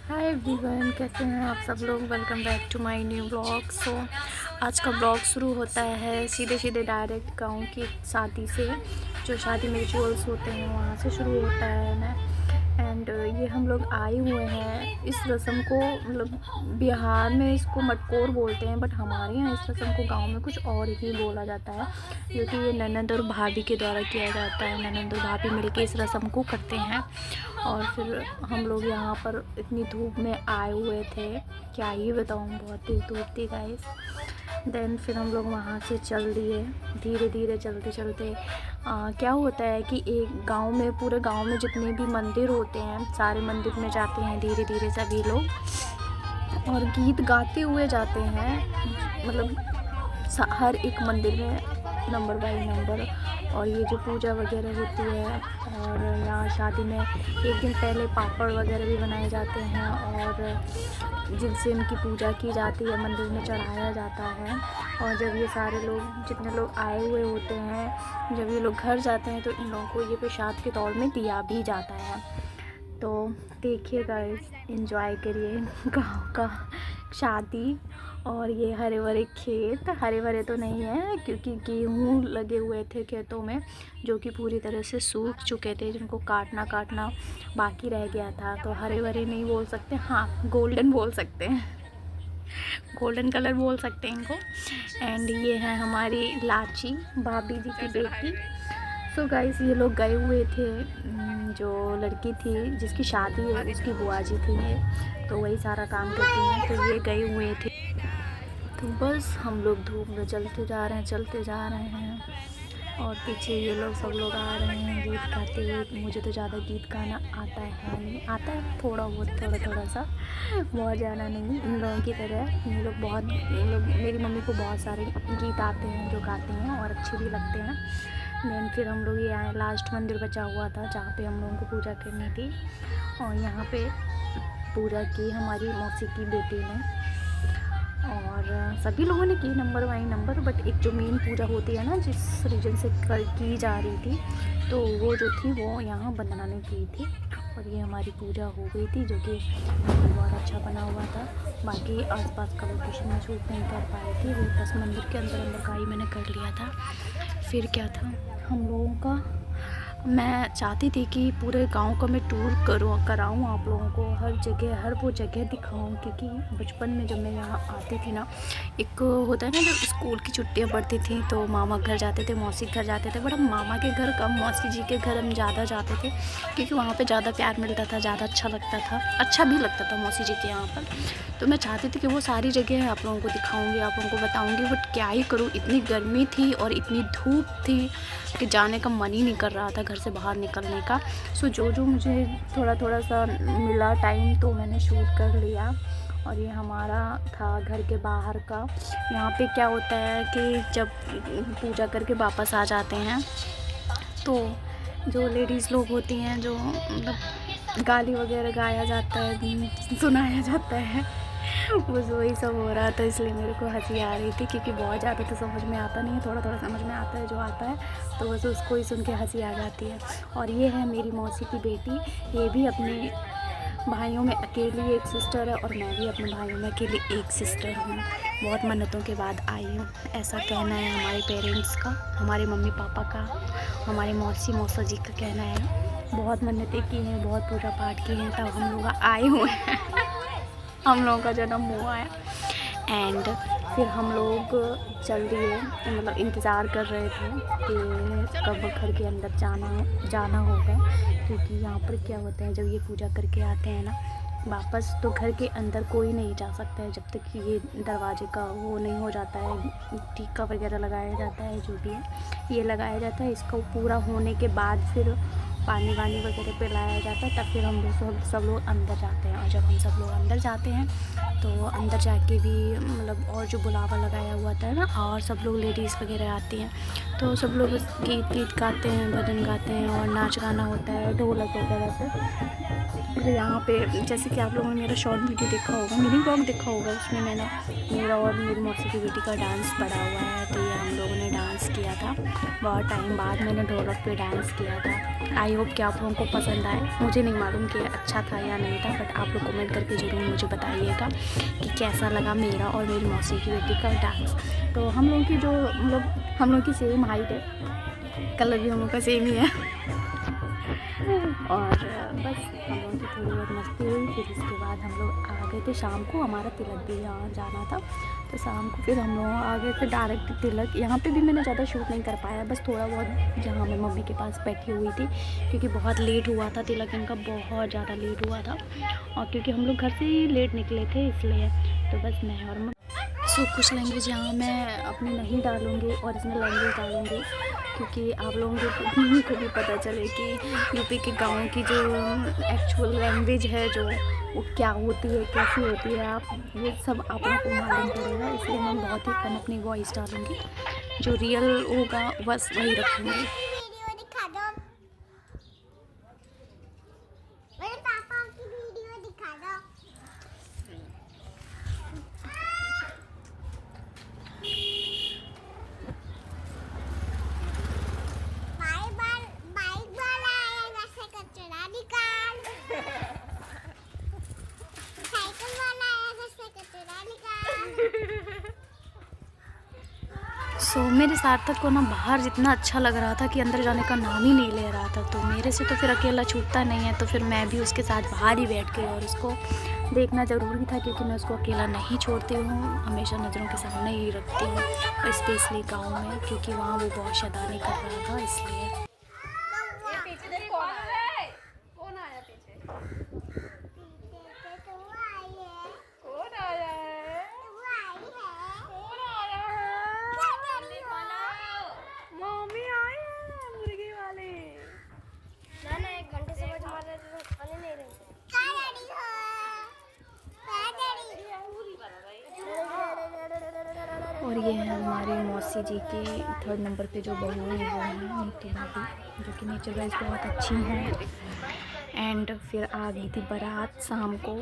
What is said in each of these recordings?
Hi everyone, कैसे हैं आप सब लोग। Welcome back to my new blog. आज का ब्लॉग शुरू होता है सीधे सीधे डायरेक्ट गांव की शादी से। जो शादी में रिचुअल्स होते हैं वहाँ से शुरू होता है ना। एंड ये हम लोग आए हुए हैं इस रस्म को, मतलब बिहार में इसको मटकोर बोलते हैं, बट हमारे यहाँ इस रस्म को गांव में कुछ और ही बोला जाता है, क्योंकि ये ननद और भाभी के द्वारा किया जाता है। ननद और भाभी मिलके इस रस्म को करते हैं। और फिर हम लोग यहाँ पर इतनी धूप में आए हुए थे, क्या ही बताऊँ, बहुत तेज़ धूप थी गाइस। देन फिर हम लोग वहाँ से चल दिए। धीरे धीरे चलते चलते क्या होता है कि एक गांव में, पूरे गांव में जितने भी मंदिर होते हैं सारे मंदिर में जाते हैं धीरे धीरे सभी लोग, और गीत गाते हुए जाते हैं। मतलब हर एक मंदिर में नंबर बाई नंबर। और ये जो पूजा वगैरह होती है, और यहाँ शादी में एक दिन पहले पापड़ वगैरह भी बनाए जाते हैं, और जिनसे इनकी पूजा की जाती है मंदिर में चढ़ाया जाता है। और जब ये सारे लोग, जितने लोग आए हुए होते हैं, जब ये लोग घर जाते हैं तो इन लोगों को ये प्रसाद के तौर में दिया भी जाता है। तो देखिए गाइस, एंजॉय करिए गाँव का शादी। और ये हरे भरे खेत, हरे भरे तो नहीं है क्योंकि गेहूँ लगे हुए थे खेतों में, जो कि पूरी तरह से सूख चुके थे, जिनको काटना बाकी रह गया था। तो हरे भरे नहीं बोल सकते, हाँ गोल्डन बोल सकते हैं, गोल्डन कलर बोल सकते हैं इनको। एंड ये है हमारी लाची, भाभी जी की बेटी। सो गाइस, ये लोग गए हुए थे, जो लड़की थी जिसकी शादी है उसकी बुआ जी थी ये, तो वही सारा काम करती हैं। तो ये गए हुए थे, तो बस हम लोग धूप में चलते जा रहे हैं। और पीछे ये लोग सब लोग आ रहे हैं गीत गाते हुए। मुझे तो ज़्यादा गीत गाना आता है नहीं, आता है थोड़ा बहुत, थोड़ा सा, बहुत ज़्यादा नहीं। इन लोगों की तरह ये लोग बहुत, मेरी मम्मी को बहुत सारे गीत आते हैं जो गाते हैं और अच्छे भी लगते हैं। देन फिर हम लोग ये आए, लास्ट मंदिर बचा हुआ था जहाँ पे हम लोगों को पूजा करनी थी, और यहाँ पे पूजा की हमारी मौसी की बेटी ने, और सभी लोगों ने की नंबर बाई नंबर। बट एक जो मेन पूजा होती है ना, जिस रीजन से की जा रही थी, तो वो जो थी वो यहाँ बंदना ने की थी। और ये हमारी पूजा हो गई थी, जो कि बहुत अच्छा बना हुआ था। बाकी आसपास का लोकेशन में शूट नहीं कर पाई थी, वो बस मंदिर के अंदर का ही मैंने कर लिया था। फिर क्या था हम लोगों का, मैं चाहती थी कि पूरे गांव का मैं टूर कराऊँ आप लोगों को, हर जगह, हर वो जगह दिखाऊँ। क्योंकि बचपन में जब मैं यहाँ आती थी ना, एक होता है ना, जब स्कूल की छुट्टियाँ पड़ती थी तो मामा घर जाते थे, मौसी घर जाते थे। बट हम मामा के घर कम, मौसी जी के घर हम ज़्यादा जाते थे, क्योंकि वहाँ पर ज़्यादा प्यार मिलता था, ज़्यादा अच्छा लगता था, अच्छा भी लगता था मौसी जी के यहाँ पर। तो मैं चाहती थी कि वो सारी जगह आप लोगों को दिखाऊँगी, आप लोगों को बताऊँगी। बट क्या ही करूँ, इतनी गर्मी थी और इतनी धूप थी कि जाने का मन ही नहीं कर रहा था घर से बाहर निकलने का। सो जो मुझे थोड़ा सा मिला टाइम, तो मैंने शूट कर लिया। और ये हमारा था घर के बाहर का। यहाँ पे क्या होता है कि जब पूजा करके वापस आ जाते हैं, तो जो लेडीज़ लोग होती हैं, जो मतलब गाली वगैरह गाया जाता है, सुनाया जाता है, बस वही सब हो रहा था। इसलिए मेरे को हंसी आ रही थी, क्योंकि बहुत ज़्यादा तो समझ में आता नहीं है, थोड़ा समझ में आता है जो आता है, तो बस उसको ही सुन के हंसी आ जाती है। और ये है मेरी मौसी की बेटी, ये भी अपने भाइयों में अकेली एक सिस्टर है, और मैं भी अपने भाइयों में अकेली एक सिस्टर हूँ। बहुत मन्नतों के बाद आई हूँ, ऐसा कहना है हमारे पेरेंट्स का, हमारे मम्मी पापा का, हमारे मौसा जी का कहना है। बहुत मन्नतें की हैं, बहुत पूजा पाठ की हैं, तब हम लोग आए हुए हैं हम लोगों का जन्म हुआ है। एंड फिर हम लोग चल दिए, मतलब इंतज़ार कर रहे थे कि कब घर के अंदर जाना होगा। क्योंकि यहाँ पर क्या होता है, जब ये पूजा करके आते हैं ना वापस, तो घर के अंदर कोई नहीं जा सकता है जब तक कि ये दरवाजे का वो नहीं हो जाता है, टीका वगैरह लगाया जाता है, जो भी है ये लगाया जाता है। इसका पूरा होने के बाद फिर पानी वानी वगैरह पिलाया जाता है, तब फिर हम लोग सब लोग अंदर जाते हैं। और जब हम सब लोग अंदर जाते हैं, तो अंदर जाके भी मतलब, और जो बुलावा लगाया हुआ था ना, और सब लोग लेडीज़ वगैरह आती हैं, तो सब लोग गीत गाते हैं, भजन गाते हैं, और नाच गाना होता है ढोलक वगैरह से। तो यहाँ पे जैसे कि आप लोगों ने मेरा शॉर्ट वीडियो देखा होगा, मिनी ब्लॉग देखा होगा, उसमें मैंने मेरा और मेरी मौसी की बेटी का डांस पड़ा हुआ है। तो ये हम लोगों ने डांस किया था, बहुत टाइम बाद मैंने ढोलक पे डांस किया था। आई होप कि आप लोगों को पसंद आए। मुझे नहीं मालूम कि अच्छा था या नहीं था, बट आप लोग कमेंट करके ज़रूर मुझे बताइएगा कि कैसा लगा मेरा और मेरी मौसी की बेटी का डांस। तो हम लोगों की जो मतलब हम लोग की सेम हाइट है, कलर भी हम लोग का सेम ही है और बस हम लोगों की थोड़ी बहुत मस्ती हुई। फिर उसके बाद हम लोग आ गए थे शाम को, हमारा तिलक भी यहाँ जाना था, तो शाम को फिर हम लोग आ गए थे डायरेक्ट तिलक। यहाँ पे भी मैंने ज़्यादा शूट नहीं कर पाया, बस थोड़ा बहुत जहाँ मैं मम्मी के पास बैठी हुई थी, क्योंकि बहुत लेट हुआ था तिलक इनका, बहुत ज़्यादा लेट हुआ था। और क्योंकि हम लोग घर से ही लेट निकले थे इसलिए, तो बस मैं और कुछ लैंग्वेज यहाँ मैं अपनी नहीं डालूँगी, ओरिजिनल लैंग्वेज डालूँगी, क्योंकि आप लोगों को भी पता चले कि यूपी के गाँव की जो एक्चुअल लैंग्वेज है जो वो क्या होती है, कैसी होती है, आप ये सब आप लोगों को मालूम पड़ेगा। इसलिए मैं बहुत ही कम अपनी वॉइस डालूँगी, जो रियल होगा बस वही रखूँगी। मेरे सार्थक को ना बाहर जितना अच्छा लग रहा था कि अंदर जाने का नाम ही नहीं ले रहा था, तो मेरे से तो फिर अकेला छूटता नहीं है, तो फिर मैं भी उसके साथ बाहर ही बैठ गई और उसको देखना ज़रूरी था, क्योंकि मैं उसको अकेला नहीं छोड़ती हूँ, हमेशा नज़रों के सामने ही रखती हूँ, स्पेशली गाँव में, क्योंकि वहाँ वो बहुत शैतानी कर रहा था इसलिए। और ये है हमारी मौसी जी की 3rd नंबर पे जो बहू है वो है नीति भाभी, जो कि नेचर वाइज बहुत अच्छी हैं। एंड फिर आ गई थी बारात शाम को,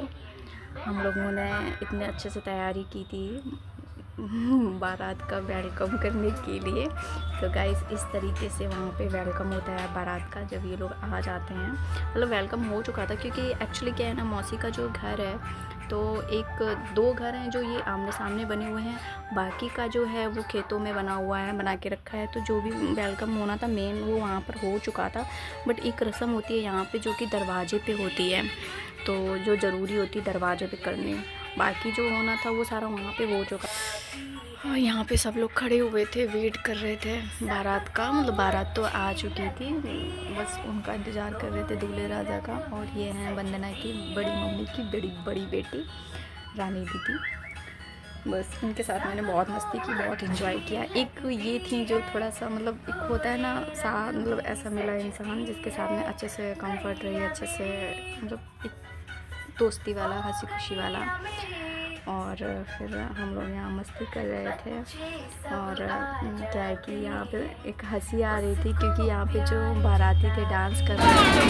हम लोगों ने इतने अच्छे से तैयारी की थी बारात का वेलकम करने के लिए। तो गाइस इस तरीके से वहाँ पे वेलकम होता है बारात का, जब ये लोग आ जाते हैं। मतलब वेलकम हो चुका था, क्योंकि एक्चुअली क्या है ना, मौसी का जो घर है तो 1-2 घर हैं जो ये आमने सामने बने हुए हैं, बाकी का जो है वो खेतों में बना हुआ है, बना के रखा है। तो जो भी वेलकम होना था मेन वो वहाँ पर हो चुका था, बट एक रस्म होती है यहाँ पे जो कि दरवाजे पे होती है, तो जो ज़रूरी होती है दरवाजे पे करनी, बाकी जो होना था वो सारा वहाँ पे हो चुका। और यहाँ पे सब लोग खड़े हुए थे, वेट कर रहे थे बारात का, मतलब बारात तो आ चुकी थी, बस उनका इंतज़ार कर रहे थे दूल्हे राजा का। और ये हैं वंदना की बड़ी मम्मी की बड़ी बेटी रानी दीदी। बस उनके साथ मैंने बहुत मस्ती की, बहुत एंजॉय किया। एक ये थी जो थोड़ा सा मतलब एक होता है ना साथ, मतलब ऐसा मिला इंसान जिसके साथ में अच्छे से कंफर्ट रही, अच्छे से मतलब एक दोस्ती वाला, हंसी खुशी वाला। और फिर हम लोग यहाँ मस्ती कर रहे थे। और क्या है कि यहाँ पे एक हंसी आ रही थी, क्योंकि यहाँ पे जो बाराती थे डांस कर रहे थे।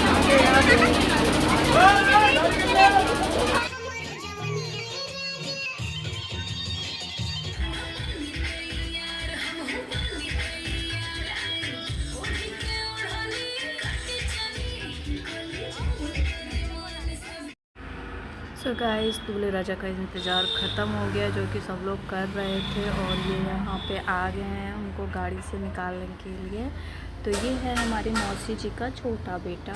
सो गाइस दूल्हे राजा का इंतज़ार ख़त्म हो गया, जो कि सब लोग कर रहे थे, और ये यहाँ पे आ गए हैं उनको गाड़ी से निकालने के लिए। तो ये है हमारी मौसी जी का छोटा बेटा।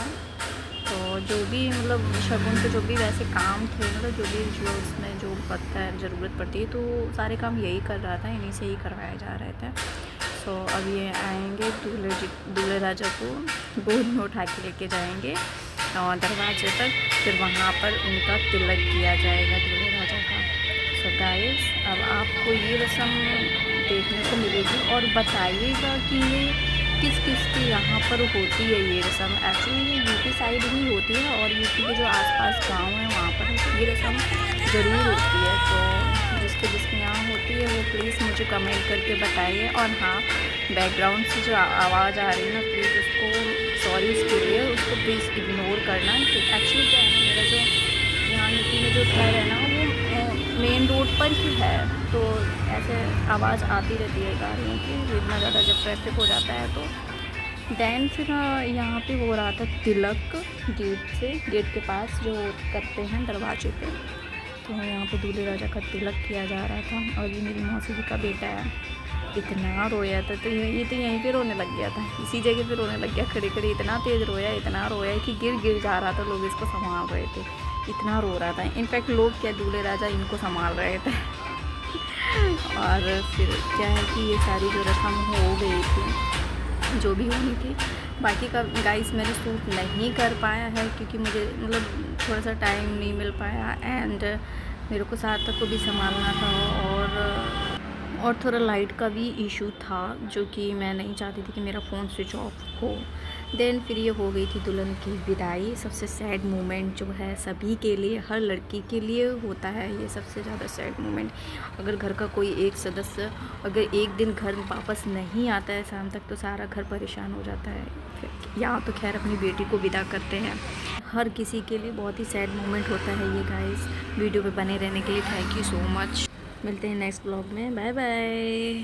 तो जो भी मतलब शगुन के जो भी वैसे काम थे, मतलब जो भी रिचुअल्स में जो पड़ता है ज़रूरत पड़ती है, तो सारे काम यही कर रहा था, इन्हीं से ही करवाए जा रहे थे। सो अब ये आएंगे दूल्हे राजा को गोद में उठा के लेके जाएंगे और दरवाजे तक, फिर वहाँ पर उनका तिलक किया जाएगा दूल्हे राजा का। सो गाइस अब आपको ये रस्म देखने को मिलेगी, और बताइएगा कि ये किस किस के यहाँ पर होती है ये रस्म। एक्चुअली ये यूपी साइड ही होती है, और यूपी के जो आसपास गांव हैं वहाँ पर ये रस्म ज़रूर होती है। तो जिसके यहाँ होती है वो प्लीज़ मुझे कमेंट करके बताइए। और हाँ, बैकग्राउंड से जो आवाज़ आ रही है ना, प्लीज़ उसको सॉरी इसके लिए, उसको प्लीज़ इग्नोर करना। एक्चुअली क्या है ना, मेरा जो यहाँ यूपी में जो घर है ना वो मेन रोड पर ही है, तो ऐसे आवाज़ आती रहती है गाड़ियों की, इतना ज़्यादा जब ट्रैफिक हो जाता है तो देन फिर यहाँ पे हो रहा था तिलक गेट के पास जो करते हैं दरवाजे पे। तो यहाँ पे दूल्हे राजा का तिलक किया जा रहा था। और ये मेरी मौसी जी का बेटा है, इतना रोया था। तो ये तो यहीं पे रोने लग गया था, इसी जगह पे रोने लग गया खड़े खड़े। इतना तेज़ रोया कि गिर जा रहा था। लोग इसको संभाल रहे थे, इतना रो रहा था। इनफैक्ट लोग क्या, दूल्हे राजा इनको संभाल रहे थे। और फिर क्या है कि ये सारी जो रस्म हो गई थी, जो भी होनी थी। बाकी का गाइस मैंने शूट नहीं कर पाया है क्योंकि मुझे मतलब थोड़ा सा टाइम नहीं मिल पाया। एंड मेरे को सार्थक को भी संभालना था और थोड़ा लाइट का भी इशू था, जो कि मैं नहीं चाहती थी कि मेरा फ़ोन स्विच ऑफ हो। देन फिर ये हो गई थी दुल्हन की विदाई। सबसे सैड मोमेंट जो है सभी के लिए, हर लड़की के लिए होता है ये सबसे ज़्यादा सैड मोमेंट। अगर घर का कोई एक सदस्य अगर एक दिन घर वापस नहीं आता है शाम तक, तो सारा घर परेशान हो जाता है। यहाँ तो खैर अपनी बेटी को विदा करते हैं। हर किसी के लिए बहुत ही सैड मोमेंट होता है ये गाइस। वीडियो पे बने रहने के लिए थैंक यू सो मच। मिलते हैं नेक्स्ट ब्लॉग में, बाय बाय।